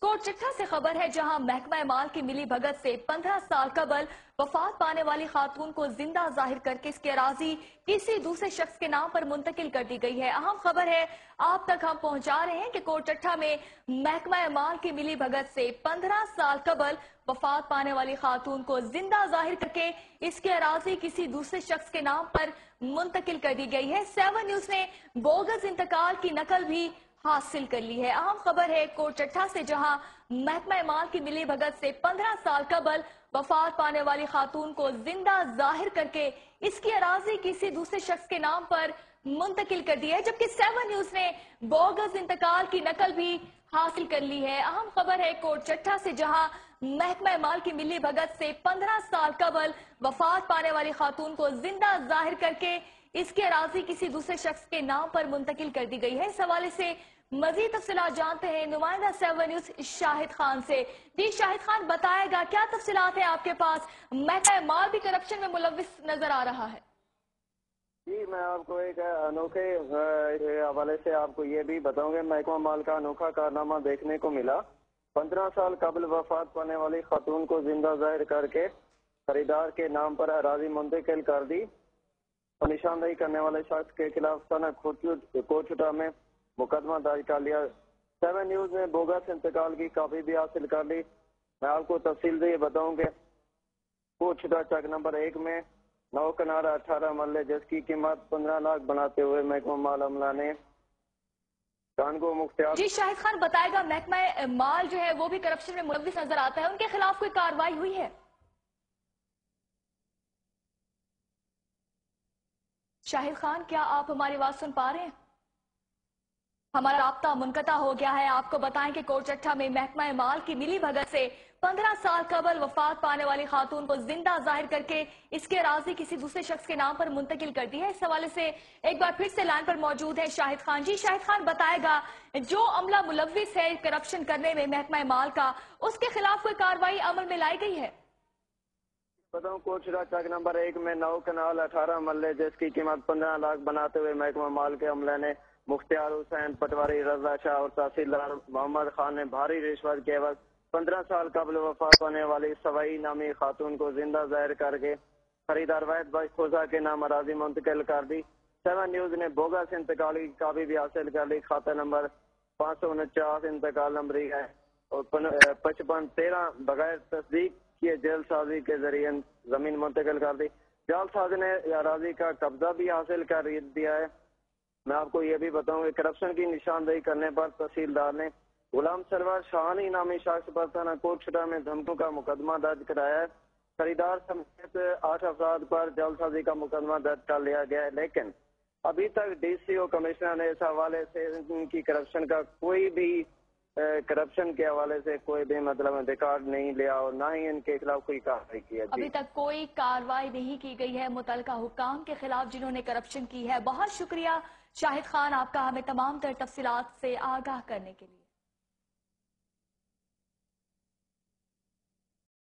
कोटचिट्ठा से खबर है, जहां महकमा माल की मिली भगत से 15 साल कबल वफात पाने वाली खातून को जिंदा जाहिर करके इसकी अराजी किसी दूसरे शख्स के नाम पर मुंतकिल कर दी गई है। अहम खबर है आप तक हम पहुंचा रहे हैं कि कोटचिट्ठा में महकमा माल की मिली भगत से 15 साल कबल वफात पाने वाली खातून को जिंदा जाहिर करके इसकी अराजी किसी दूसरे शख्स के नाम पर मुंतकिल कर दी गई है। 7 न्यूज ने बोगस इंतकाल की नकल भी हासिल कर ली है। अहम खबर है कोटचिट्ठा से, जहां महकमा माल की मिली भगत से 15 साल कबल वफात पाने वाली खातून को जिंदा जाहिर करके इसकी अराजी किसी दूसरे शख्स के नाम पर मुंतकिल कर दी है, जबकि 7 न्यूज ने बोगस इंतकाल की नकल भी हासिल कर ली है। अहम खबर है कोटचिट्ठा से, जहां महकमा माल की मिली भगत से 15 साल कबल वफात पाने वाली खातून को जिंदा जाहिर करके इसकी अराजी किसी दूसरे शख्स के नाम पर मुंतकिल कर दी गई है। इस हवाले से मजीद तफसीलात जानते हैं नुमाइंदा 7 न्यूज शाहिद खान से। जी शाहिद खान, बताएगा क्या तफसीलात है आपके पास? महकमा माल भी करप्शन में मुलविस नजर आ रहा है। जी, मैं आपको एक अनोखे हवाले से आपको ये भी बताऊंगा। महकमा माल का अनोखा कारनामा देखने को मिला। 15 साल कबल वफात पाने वाली खातून को जिंदा जाहिर करके खरीदार के नाम पर अराजी मुंतकिल कर दी और निशानदेही करने वाले शख्स के खिलाफ थाना कोटचिट्ठा में मुकदमा दर्ज कर लिया। 7 न्यूज ने बोगस इंतकाल की कॉपी भी हासिल कर ली। मैं आपको तफसील से ये बताऊंगे। कोटचिट्ठा चक नंबर 1 में 9 कनारा 18 मरले जिसकी कीमत 15 लाख बनाते हुए महकमा माल अमला ने कानगो मुख्तियार। जी शाहिद खान, बताएगा महकमा माल जो है वो भी करप्शन में मुलविस नजर आता है, उनके खिलाफ कोई कार्रवाई हुई है? शाहिद खान, क्या आप हमारी बात सुन पा रहे हैं? हमारा राब्ता मुनक़ता हो गया है। आपको बताएं कि कोटचिट्ठा में महकमा माल की मिली भगत से 15 साल कबल वफात पाने वाली खातून को जिंदा जाहिर करके इसकी अराजी किसी दूसरे शख्स के नाम पर मुंतकिल कर दी है। इस हवाले से एक बार फिर से लाइन पर मौजूद है शाहिद खान। जी शाहिद खान, बताएगा जो अमला मुलविस है करप्शन करने में महकमा माल का, उसके खिलाफ कोई कार्रवाई अमल में लाई गई है? बताऊं, कोटचिट्ठा चक नंबर 1 में 9 कनाल 18 मरले जिसकी कीमत 15 लाख बनाते हुए महकमा माल के अमले ने मुख्तियार हुसैन, पटवारी रजा शाह और तहसीलदार मोहम्मद खान ने भारी रिश्वत के एवज 15 साल कबल वफात पाने वाली सवाई नामी खातून को जिंदा जाहिर करके खरीदार वाहिद भाई खोजा के नाम अराजी मुंतकिल कर दी। 7 न्यूज ने बोगस इंतकाल की कापी भी हासिल कर ली। खाता नंबर 549 इंतकाल नंबरी है और 5513 बगैर तस्दीक किए जल्दसाजी के जरिए जमीन मुंतकिल कर दी। जल्दसाजी ने अराजी का कब्जा भी हासिल कर दिया है। मैं आपको ये भी बताऊंगा, करप्शन की निशानदेही करने पर तहसीलदार ने गुलाम सरवर शाहानी नामी शख्स पर थाना कोटचिट्ठा में धमकों का मुकदमा दर्ज कराया है। खरीदार समेत 8 अफराद पर जल्दसाजी का मुकदमा दर्ज कर लिया गया है, लेकिन अभी तक डीसीओ कमिश्नर ने इस हवाले से इनकी करप्शन का कोई भी करप्शन के हवाले से कोई भी रिकॉर्ड नहीं लिया और ना ही इनके खिलाफ कोई कार्रवाई की है। अभी तक कोई कार्रवाई नहीं की गई है मुतलका हुक्काम के खिलाफ जिन्होंने करप्शन की है। बहुत शुक्रिया शाहिद खान आपका, हमें तमाम तर तफसीलात से आगाह करने के लिए।